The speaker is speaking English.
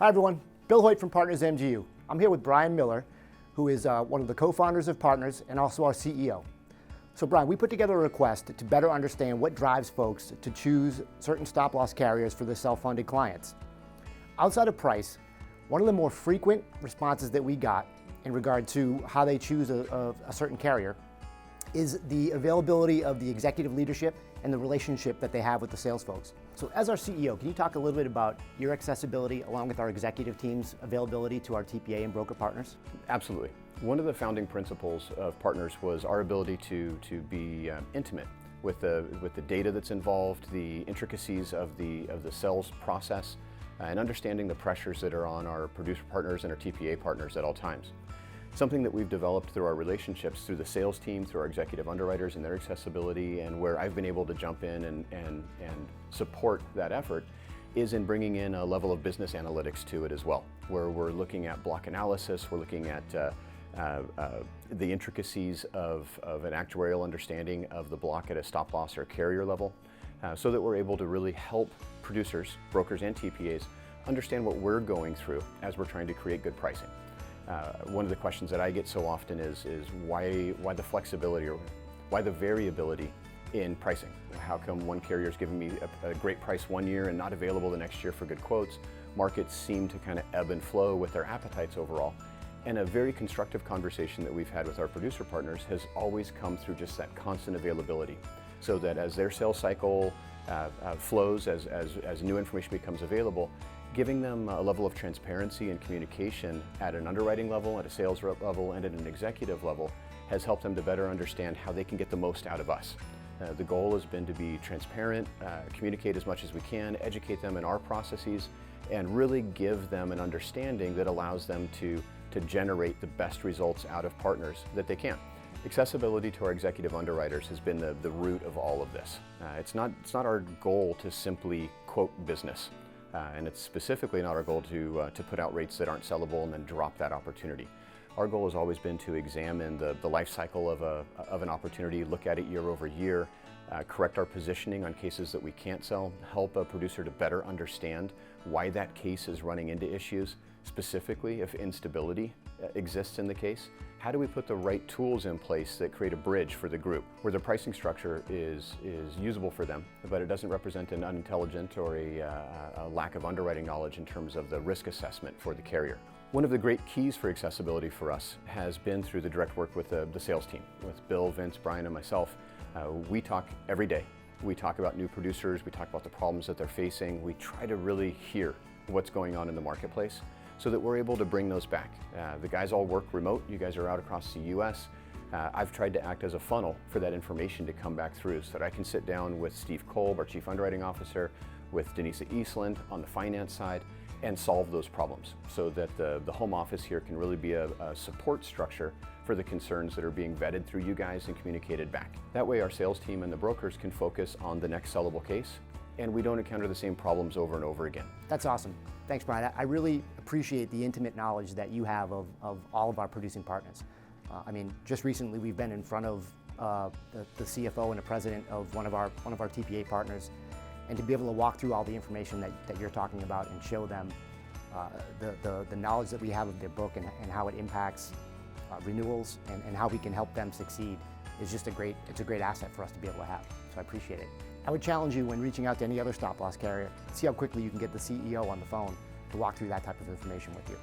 Hi everyone, Bill Hoitt from Partners MGU. I'm here with Brian Miller, who is one of the co-founders of Partners and also our CEO. So Brian, we put together a request to better understand what drives folks to choose certain stop-loss carriers for their self-funded clients. Outside of price, one of the more frequent responses that we got in regard to how they choose a certain carrier is the availability of the executive leadership and the relationship that they have with the sales folks. So as our CEO, can you talk a little bit about your accessibility along with our executive team's availability to our TPA and broker partners? Absolutely. One of the founding principles of Partners was our ability to be intimate with the data that's involved, the intricacies of the sales process, and understanding the pressures that are on our producer partners and our TPA partners at all times. Something that we've developed through our relationships, through the sales team, through our executive underwriters and their accessibility, and where I've been able to jump in and support that effort, is in bringing in a level of business analytics to it as well, where we're looking at block analysis, we're looking at the intricacies of an actuarial understanding of the block at a stop loss or carrier level, so that we're able to really help producers, brokers and TPAs understand what we're going through as we're trying to create good pricing. One of the questions that I get so often is why the flexibility or why the variability in pricing? How come one carrier is giving me a great price one year and not available the next year for good quotes? Markets seem to kind of ebb and flow with their appetites overall. And a very constructive conversation that we've had with our producer partners has always come through just that constant availability, so that as their sales cycle flows, as new information becomes available, giving them a level of transparency and communication at an underwriting level, at a sales rep level, and at an executive level has helped them to better understand how they can get the most out of us. The goal has been to be transparent, communicate as much as we can, educate them in our processes, and really give them an understanding that allows them to generate the best results out of Partners that they can. Accessibility to our executive underwriters has been the root of all of this. It's not our goal to simply quote business. And it's specifically not our goal to put out rates that aren't sellable and then drop that opportunity. Our goal has always been to examine the life cycle of an opportunity, look at it year over year, correct our positioning on cases that we can't sell, help a producer to better understand why that case is running into issues, specifically if instability exists in the case. How do we put the right tools in place that create a bridge for the group where the pricing structure is usable for them, but it doesn't represent an unintelligent or a lack of underwriting knowledge in terms of the risk assessment for the carrier? One of the great keys for accessibility for us has been through the direct work with the sales team, with Bill, Vince, Brian, and myself. We talk every day. We talk about new producers, we talk about the problems that they're facing. We try to really hear what's going on in the marketplace, so that we're able to bring those back. The guys all work remote. You guys are out across the US. I've tried to act as a funnel for that information to come back through so that I can sit down with Steve Kolb, our Chief Underwriting Officer, with Denisa Eastland on the finance side, and solve those problems so that the home office here can really be a support structure for the concerns that are being vetted through you guys and communicated back. That way our sales team and the brokers can focus on the next sellable case, and we don't encounter the same problems over and over again. That's awesome. Thanks, Brian. I really appreciate the intimate knowledge that you have of all of our producing partners. I mean, just recently we've been in front of the CFO and the president of one of our TPA partners, and to be able to walk through all the information that you're talking about and show them the knowledge that we have of their book and how it impacts renewals and how we can help them succeed is just it's a great asset for us to be able to have. So I appreciate it. I would challenge you when reaching out to any other stop-loss carrier, see how quickly you can get the CEO on the phone to walk through that type of information with you.